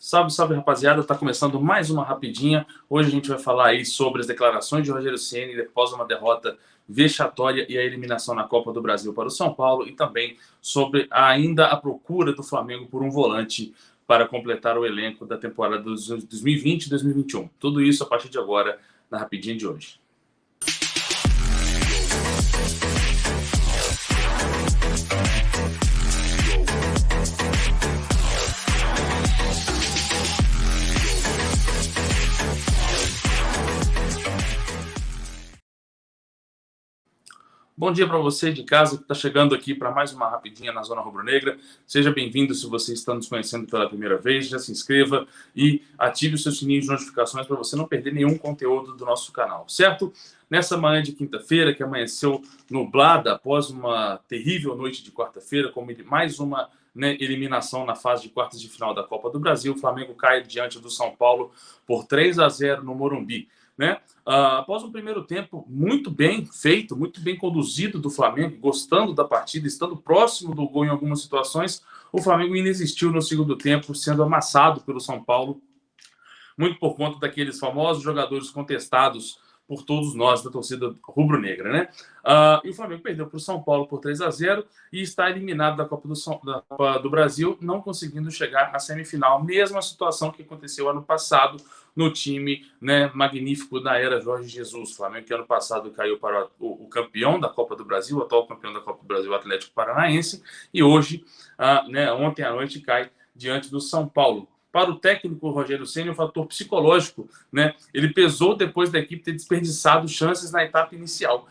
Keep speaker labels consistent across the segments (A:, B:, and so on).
A: Salve, salve, rapaziada. Tá começando mais uma rapidinha. Hoje a gente vai falar aí sobre as declarações de Rogério Ceni após uma derrota vexatória e a eliminação na Copa do Brasil para o São Paulo, e também sobre ainda a procura do Flamengo por um volante para completar o elenco da temporada 2020 e 2021. Tudo isso a partir de agora na rapidinha de hoje. Bom dia para você de casa que está chegando aqui para mais uma rapidinha na Zona Rubro-Negra. Seja bem-vindo se você está nos conhecendo pela primeira vez. Já se inscreva e ative o seu sininho de notificações para você não perder nenhum conteúdo do nosso canal, certo? Nessa manhã de quinta-feira, que amanheceu nublada após uma terrível noite de quarta-feira, com mais uma eliminação na fase de quartas de final da Copa do Brasil, o Flamengo cai diante do São Paulo por 3-0 no Morumbi. Após um primeiro tempo muito bem feito, muito bem conduzido do Flamengo, gostando da partida, estando próximo do gol em algumas situações, o Flamengo inexistiu no segundo tempo, sendo amassado pelo São Paulo, muito por conta daqueles famosos jogadores contestados por todos nós da torcida rubro-negra, e o Flamengo perdeu para o São Paulo por 3-0 e está eliminado da Copa do Brasil, não conseguindo chegar à semifinal. Mesma situação que aconteceu ano passado no time magnífico da era Jorge Jesus. O Flamengo que ano passado caiu para o campeão da Copa do Brasil, o atual campeão da Copa do Brasil, o Atlético Paranaense, e hoje, ontem à noite, cai diante do São Paulo. Para o técnico Rogério Ceni, um fator psicológico, ele pesou depois da equipe ter desperdiçado chances na etapa inicial.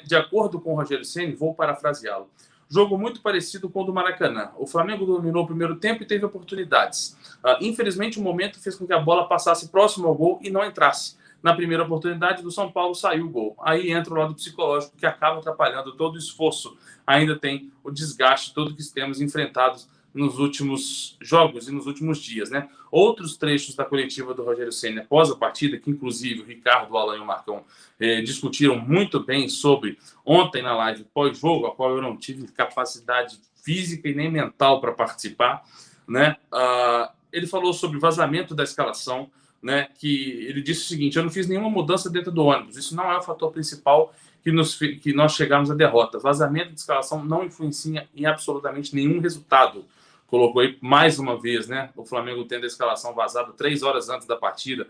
A: De acordo com o Rogério Ceni, vou parafraseá-lo. Jogo muito parecido com o do Maracanã. O Flamengo dominou o primeiro tempo e teve oportunidades. Infelizmente, o momento fez com que a bola passasse próximo ao gol e não entrasse. Na primeira oportunidade do São Paulo, saiu o gol. Aí entra o lado psicológico, que acaba atrapalhando todo o esforço. Ainda tem o desgaste todo que temos enfrentados nos últimos jogos e nos últimos dias. Outros trechos da coletiva do Rogério Ceni após a partida, que inclusive o Ricardo, o Alan e o Marcão discutiram muito bem sobre ontem na live pós-jogo, a qual eu não tive capacidade física e nem mental para participar. Ele falou sobre vazamento da escalação, que ele disse o seguinte: eu não fiz nenhuma mudança dentro do ônibus, isso não é o fator principal que nós chegamos à derrota. Vazamento de escalação não influencia em absolutamente nenhum resultado. Colocou aí mais uma vez, o Flamengo tendo a escalação vazada 3 horas antes da partida.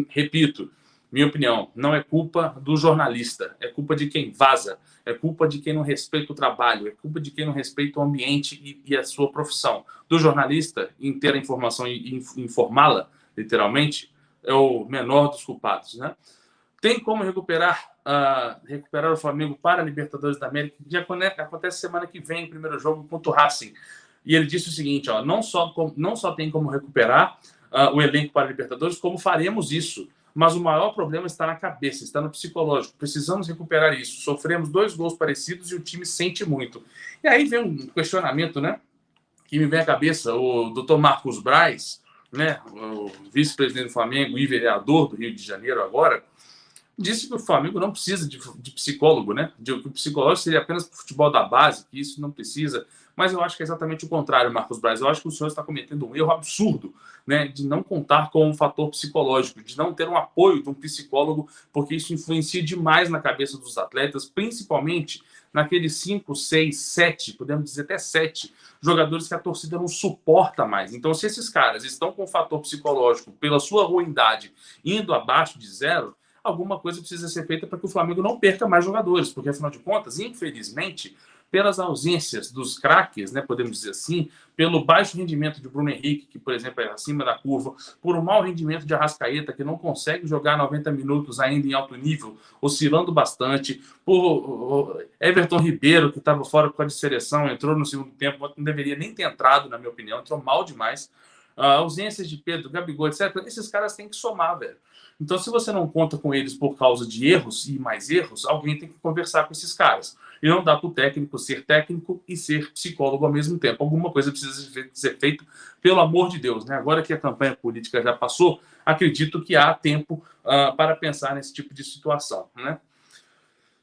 A: Repito, minha opinião, não é culpa do jornalista, é culpa de quem vaza, é culpa de quem não respeita o trabalho, é culpa de quem não respeita o ambiente e a sua profissão. Do jornalista, em ter a informação e informá-la, literalmente, é o menor dos culpados. Tem como recuperar o Flamengo para a Libertadores da América, que acontece semana que vem, o primeiro jogo contra o Racing. E ele disse o seguinte: não só tem como recuperar o elenco para a Libertadores, como faremos isso. Mas o maior problema está na cabeça, está no psicológico. Precisamos recuperar isso. Sofremos 2 gols parecidos e o time sente muito. E aí vem um questionamento, que me vem à cabeça. O doutor Marcos Braz, o vice-presidente do Flamengo e vereador do Rio de Janeiro agora, disse que o Flamengo não precisa de psicólogo, que o psicólogo seria apenas para o futebol da base, que isso não precisa. Mas eu acho que é exatamente o contrário, Marcos Braz. Eu acho que o senhor está cometendo um erro absurdo, de não contar com um fator psicológico, de não ter um apoio de um psicólogo, porque isso influencia demais na cabeça dos atletas, principalmente naqueles 5, 6, 7, podemos dizer até 7 jogadores que a torcida não suporta mais. Então, se esses caras estão com um fator psicológico, pela sua ruindade, indo abaixo de 0, alguma coisa precisa ser feita para que o Flamengo não perca mais jogadores, porque, afinal de contas, infelizmente, pelas ausências dos craques, podemos dizer assim, pelo baixo rendimento de Bruno Henrique, que, por exemplo, é acima da curva, por um mau rendimento de Arrascaeta, que não consegue jogar 90 minutos ainda em alto nível, oscilando bastante, por Everton Ribeiro, que estava fora por causa de seleção, entrou no segundo tempo, não deveria nem ter entrado, na minha opinião, entrou mal demais. Ausências de Pedro, Gabigol, etc. Esses caras têm que somar, velho. Então, se você não conta com eles por causa de erros e mais erros, alguém tem que conversar com esses caras. E não dá para o técnico ser técnico e ser psicólogo ao mesmo tempo. Alguma coisa precisa ser feita, pelo amor de Deus. Agora que a campanha política já passou, acredito que há tempo para pensar nesse tipo de situação.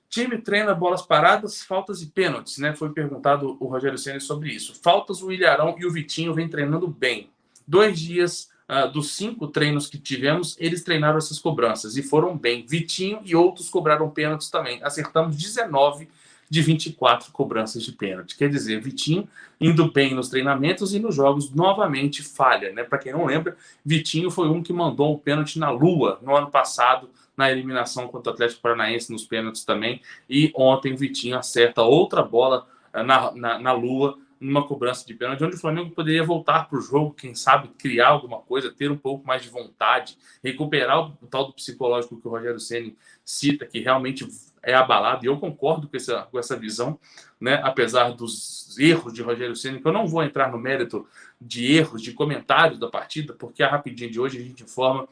A: Time treina bolas paradas, faltas e pênaltis. Foi perguntado o Rogério Ceni sobre isso. Faltas, o Ilharão e o Vitinho vêm treinando bem. 2 dias dos 5 treinos que tivemos, eles treinaram essas cobranças e foram bem. Vitinho e outros cobraram pênaltis também. Acertamos 19 de 24 cobranças de pênalti. Quer dizer, Vitinho indo bem nos treinamentos e nos jogos novamente falha, né? Para quem não lembra, Vitinho foi um que mandou um pênalti na lua no ano passado, na eliminação contra o Atlético Paranaense nos pênaltis também. E ontem o Vitinho acerta outra bola na lua, numa cobrança de pênalti, onde o Flamengo poderia voltar para o jogo, quem sabe criar alguma coisa, ter um pouco mais de vontade, recuperar o tal do psicológico que o Rogério Ceni cita, que realmente é abalado, e eu concordo com essa visão, né? Apesar dos erros de Rogério Ceni, que eu não vou entrar no mérito de erros, de comentários da partida, porque a Rapidinha de hoje a gente informa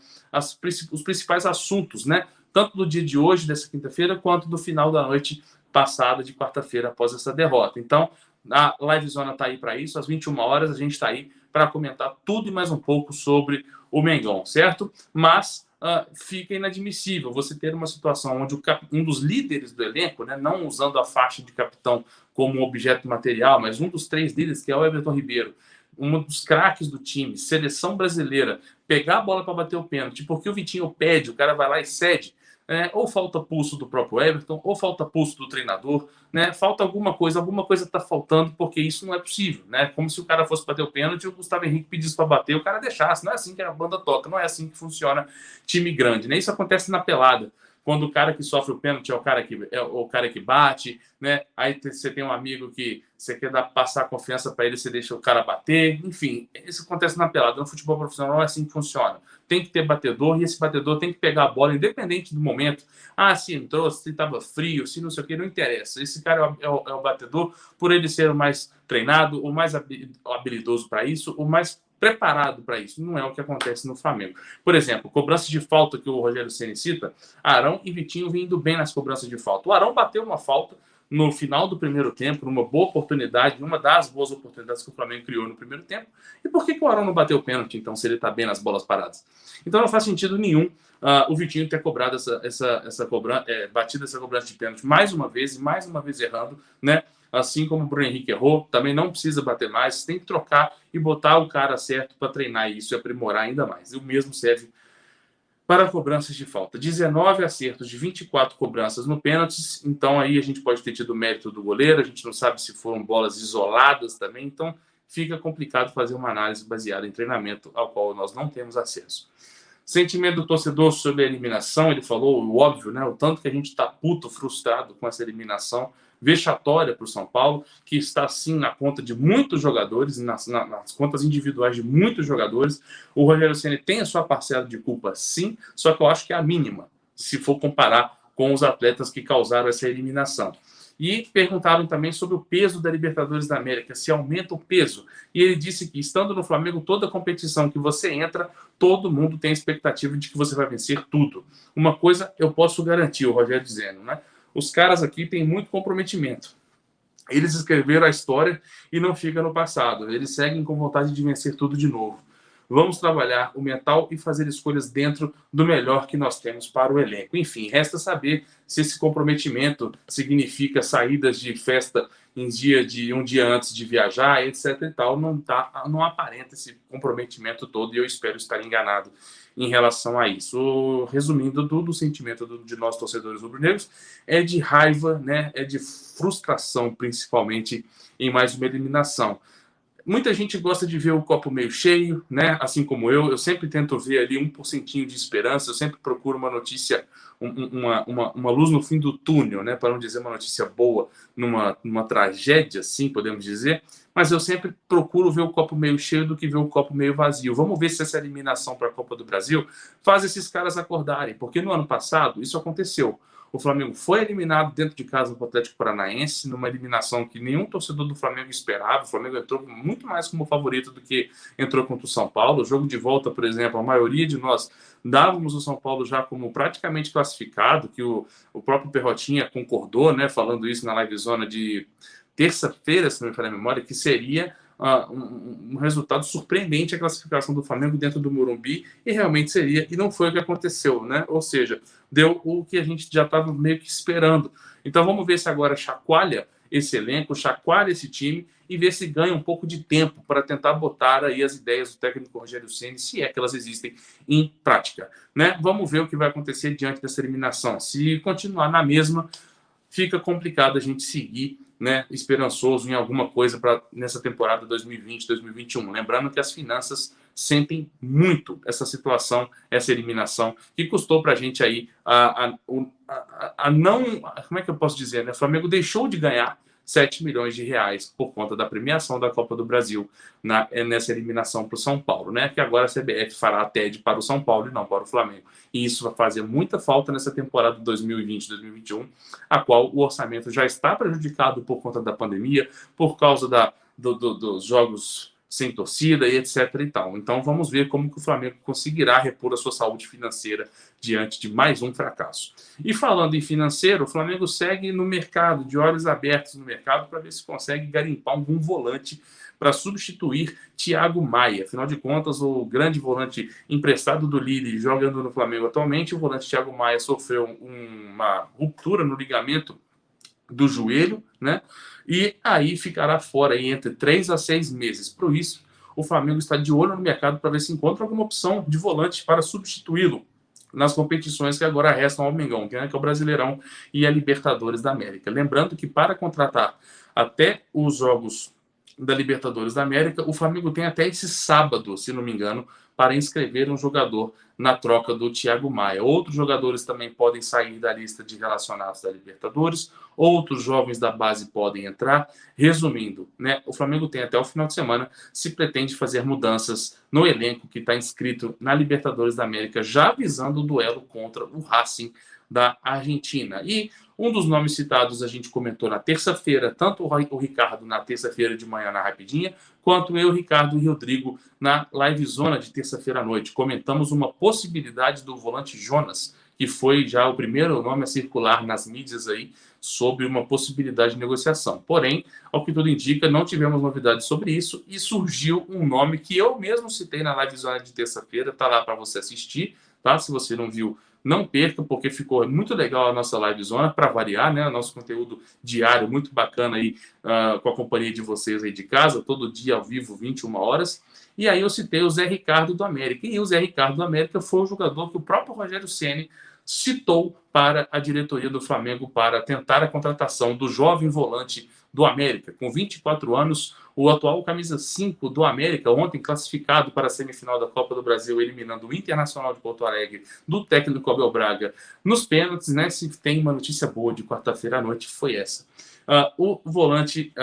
A: os principais assuntos, né? Tanto do dia de hoje, dessa quinta-feira, quanto do final da noite passada de quarta-feira, após essa derrota. Então, a Livezona está aí para isso, às 21 horas a gente está aí para comentar tudo e mais um pouco sobre o Mengão, certo? Mas fica inadmissível você ter uma situação onde um dos líderes do elenco, né, não usando a faixa de capitão como objeto material, mas um dos 3 líderes, que é o Everton Ribeiro, um dos craques do time, seleção brasileira, pegar a bola para bater o pênalti, porque o Vitinho pede, o cara vai lá e cede, ou falta pulso do próprio Everton, ou falta pulso do treinador, né? Falta alguma coisa está faltando, porque isso não é possível, né? Como se o cara fosse bater o pênalti e o Gustavo Henrique pedisse para bater, o cara deixasse. Não é assim que a banda toca, não é assim que funciona time grande, né? Isso acontece na pelada, quando o cara que sofre o pênalti é o cara que bate, né? Aí você tem um amigo que você quer passar confiança para ele, você deixa o cara bater, enfim, isso acontece na pelada. No futebol profissional é assim que funciona. Tem que ter batedor e esse batedor tem que pegar a bola, independente do momento. Se entrou, se estava frio, se não sei o que, não interessa. Esse cara é o batedor por ele ser o mais treinado, o mais habilidoso para isso, o mais preparado para isso. Não é o que acontece no Flamengo. Por exemplo, cobranças de falta que o Rogério Ceni cita, Arão e Vitinho vindo bem nas cobranças de falta. O Arão bateu uma falta no final do primeiro tempo, numa boa oportunidade, uma das boas oportunidades que o Flamengo criou no primeiro tempo. E por que o Arão não bateu o pênalti, então, se ele está bem nas bolas paradas? Então não faz sentido nenhum o Vitinho ter cobrado batido essa cobrança de pênalti mais uma vez errando, né? Assim como o Bruno Henrique errou, também não precisa bater mais, tem que trocar e botar o cara certo para treinar isso e aprimorar ainda mais. E o mesmo serve para cobranças de falta. 19 acertos de 24 cobranças no pênaltis, então aí a gente pode ter tido mérito do goleiro, a gente não sabe se foram bolas isoladas também, então fica complicado fazer uma análise baseada em treinamento ao qual nós não temos acesso. Sentimento do torcedor sobre a eliminação, ele falou o óbvio, né? O tanto que a gente está puto, frustrado com essa eliminação vexatória para o São Paulo, que está sim na conta de muitos jogadores, nas contas individuais de muitos jogadores. O Rogério Ceni tem a sua parcela de culpa, sim, só que eu acho que é a mínima, se for comparar com os atletas que causaram essa eliminação. E perguntaram também sobre o peso da Libertadores da América, se aumenta o peso. E ele disse que, estando no Flamengo, toda competição que você entra, todo mundo tem a expectativa de que você vai vencer tudo. Uma coisa eu posso garantir, o Rogério dizendo, né? Os caras aqui têm muito comprometimento. Eles escreveram a história e não fica no passado. Eles seguem com vontade de vencer tudo de novo. Vamos trabalhar o mental e fazer escolhas dentro do melhor que nós temos para o elenco. Enfim, resta saber se esse comprometimento significa saídas de festa um dia antes de viajar, etc. e tal. Não aparenta esse comprometimento todo e eu espero estar enganado em relação a isso. Resumindo, do sentimento de nós torcedores rubro-negros é de raiva, né? É de frustração, principalmente em mais uma eliminação. Muita gente gosta de ver o copo meio cheio, né? Assim como eu sempre tento ver ali 1% de esperança, eu sempre procuro uma notícia, uma luz no fim do túnel, né? Para não dizer uma notícia boa, numa tragédia, assim podemos dizer, mas eu sempre procuro ver o copo meio cheio do que ver o copo meio vazio. Vamos ver se essa eliminação para a Copa do Brasil faz esses caras acordarem, porque no ano passado isso aconteceu. O Flamengo foi eliminado dentro de casa do Atlético Paranaense, numa eliminação que nenhum torcedor do Flamengo esperava. O Flamengo entrou muito mais como favorito do que entrou contra o São Paulo. O jogo de volta, por exemplo, a maioria de nós dávamos o São Paulo já como praticamente classificado, que o próprio Perrotinha concordou, né, falando isso na livezona de terça-feira, se não me falha a memória, que seria um resultado surpreendente a classificação do Flamengo dentro do Morumbi, e realmente seria, e não foi o que aconteceu, né? Ou seja, deu o que a gente já estava meio que esperando. Então vamos ver se agora chacoalha esse elenco, chacoalha esse time e ver se ganha um pouco de tempo para tentar botar aí as ideias do técnico Rogério Ceni, se é que elas existem, em prática, né? Vamos ver o que vai acontecer diante dessa eliminação. Se continuar na mesma, fica complicado a gente seguir, né, esperançoso em alguma coisa nessa temporada 2020-2021. Lembrando que as finanças sentem muito essa situação, essa eliminação, que custou para a gente aí a não... Como é que eu posso dizer? Né? O Flamengo deixou de ganhar 7 milhões de reais por conta da premiação da Copa do Brasil nessa eliminação para o São Paulo, né? Que agora a CBF fará a TED para o São Paulo e não para o Flamengo. E isso vai fazer muita falta nessa temporada 2020-2021, a qual o orçamento já está prejudicado por conta da pandemia, por causa dos jogos sem torcida e etc. e tal. Então vamos ver como que o Flamengo conseguirá repor a sua saúde financeira diante de mais um fracasso. E falando em financeiro, o Flamengo segue no mercado, de olhos abertos no mercado, para ver se consegue garimpar algum volante para substituir Thiago Maia. Afinal de contas, o grande volante emprestado do Lille, jogando no Flamengo atualmente, o volante Thiago Maia sofreu uma ruptura no ligamento do joelho, né? E aí ficará fora aí entre 3 a 6 meses. Por isso, o Flamengo está de olho no mercado para ver se encontra alguma opção de volante para substituí-lo nas competições que agora restam ao Mengão, que é o Brasileirão e a Libertadores da América. Lembrando que para contratar até os jogos da Libertadores da América, o Flamengo tem até esse sábado, se não me engano, para inscrever um jogador na troca do Thiago Maia. Outros jogadores também podem sair da lista de relacionados da Libertadores, outros jovens da base podem entrar. Resumindo, né, o Flamengo tem até o final de semana se pretende fazer mudanças no elenco que está inscrito na Libertadores da América, já visando o duelo contra o Racing da Argentina. E um dos nomes citados a gente comentou na terça-feira, tanto o Ricardo na terça-feira de manhã na Rapidinha, quanto eu, Ricardo e Rodrigo na Live Zona de terça-feira à noite. Comentamos uma possibilidade do volante Jonas, que foi já o primeiro nome a circular nas mídias aí sobre uma possibilidade de negociação. Porém, ao que tudo indica, não tivemos novidades sobre isso e surgiu um nome que eu mesmo citei na Live Zona de terça-feira, tá lá para você assistir, tá? Se você não viu, não perca, porque ficou muito legal a nossa Live Zona, para variar, né? O nosso conteúdo diário, muito bacana aí, com a companhia de vocês aí de casa, todo dia ao vivo, 21 horas. E aí eu citei o Zé Ricardo do América. E o Zé Ricardo do América foi o jogador que o próprio Rogério Ceni citou para a diretoria do Flamengo para tentar a contratação do jovem volante do América. Com 24 anos, o atual camisa 5 do América, ontem classificado para a semifinal da Copa do Brasil, eliminando o Internacional de Porto Alegre, do técnico Abel Braga, nos pênaltis, né? Se tem uma notícia boa de quarta-feira à noite, foi essa. O volante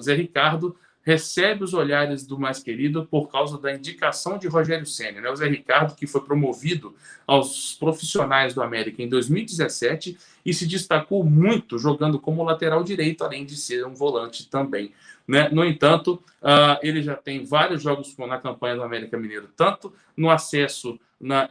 A: Zé Ricardo recebe os olhares do mais querido por causa da indicação de Rogério Ceni, né? O Zé Ricardo, que foi promovido aos profissionais do América em 2017 e se destacou muito jogando como lateral direito, além de ser um volante também, né? No entanto, ele já tem vários jogos na campanha do América Mineiro, tanto no acesso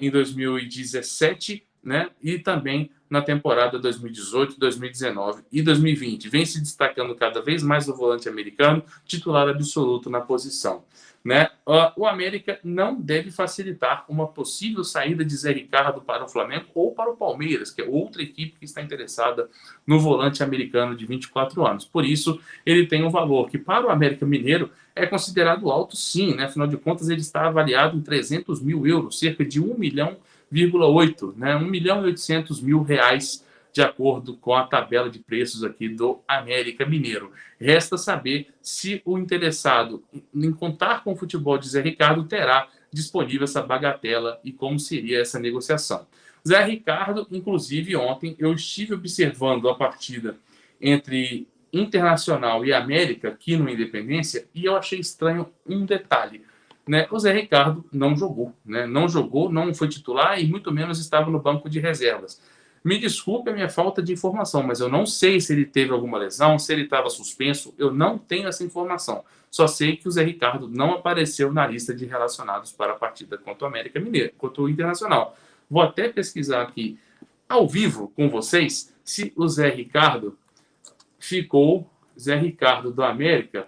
A: em 2017, né? E também na temporada 2018, 2019 e 2020. Vem se destacando cada vez mais o volante americano, titular absoluto na posição, né? O América não deve facilitar uma possível saída de Zé Ricardo para o Flamengo ou para o Palmeiras, que é outra equipe que está interessada no volante americano de 24 anos. Por isso, ele tem um valor que para o América Mineiro é considerado alto, sim, né? Afinal de contas, ele está avaliado em 300 mil euros, cerca de 1,8 milhão, né? 1.800.000 reais, de acordo com a tabela de preços aqui do América Mineiro. Resta saber se o interessado em contar com o futebol de Zé Ricardo terá disponível essa bagatela e como seria essa negociação. Zé Ricardo, inclusive, ontem eu estive observando a partida entre Internacional e América aqui no Independência e eu achei estranho um detalhe. Né, o Zé Ricardo não jogou, né? Não jogou, não foi titular e muito menos estava no banco de reservas. Me desculpe a minha falta de informação, mas eu não sei se ele teve alguma lesão, se ele estava suspenso, eu não tenho essa informação. Só sei que o Zé Ricardo não apareceu na lista de relacionados para a partida contra o América Mineiro, contra o Internacional. Vou até pesquisar aqui ao vivo com vocês se o Zé Ricardo do América,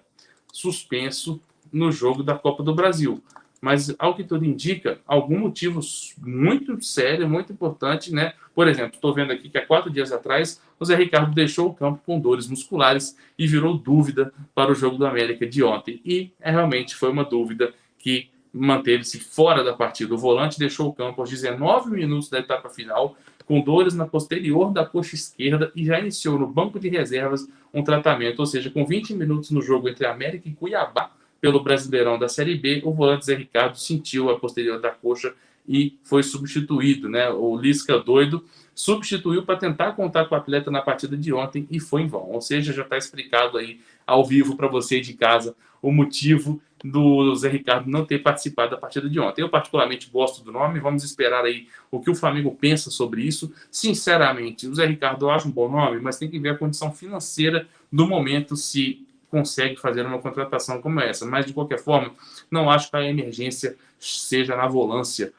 A: suspenso no jogo da Copa do Brasil. mas ao que tudo indica, algum motivo muito sério, muito importante, né? Por exemplo, estou vendo aqui que há 4 dias atrás o Zé Ricardo deixou o campo com dores musculares e virou dúvida para o jogo do América de ontem. E realmente foi uma dúvida que manteve-se fora da partida. O volante deixou o campo aos 19 minutos da etapa final, com dores na posterior da coxa esquerda, e já iniciou no banco de reservas um tratamento, ou seja, com 20 minutos no jogo entre América e Cuiabá, pelo Brasileirão da Série B, o volante Zé Ricardo sentiu a posterior da coxa e foi substituído, né? O Lisca doido substituiu para tentar contar com o atleta na partida de ontem e foi em vão. Ou seja, já está explicado aí ao vivo para você de casa o motivo do Zé Ricardo não ter participado da partida de ontem. Eu particularmente gosto do nome, vamos esperar aí o que o Flamengo pensa sobre isso. Sinceramente, o Zé Ricardo eu acho um bom nome, mas tem que ver a condição financeira do momento, se consegue fazer uma contratação como essa. Mas, de qualquer forma, não acho que a emergência seja na volância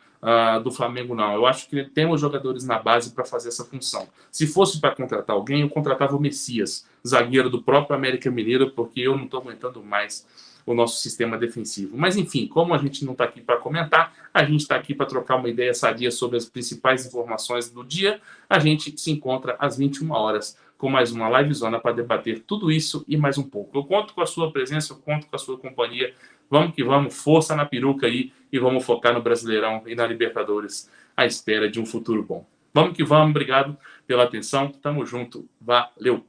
A: do Flamengo, não. Eu acho que temos jogadores na base para fazer essa função. Se fosse para contratar alguém, eu contratava o Messias, zagueiro do próprio América Mineiro, porque eu não estou aguentando mais o nosso sistema defensivo. Mas, enfim, como a gente não está aqui para comentar, a gente está aqui para trocar uma ideia sadia sobre as principais informações do dia. A gente se encontra às 21 horas com mais uma livezona para debater tudo isso e mais um pouco. Eu conto com a sua presença, eu conto com a sua companhia. Vamos que vamos, força na peruca aí e vamos focar no Brasileirão e na Libertadores à espera de um futuro bom. Vamos que vamos, obrigado pela atenção, tamo junto, valeu!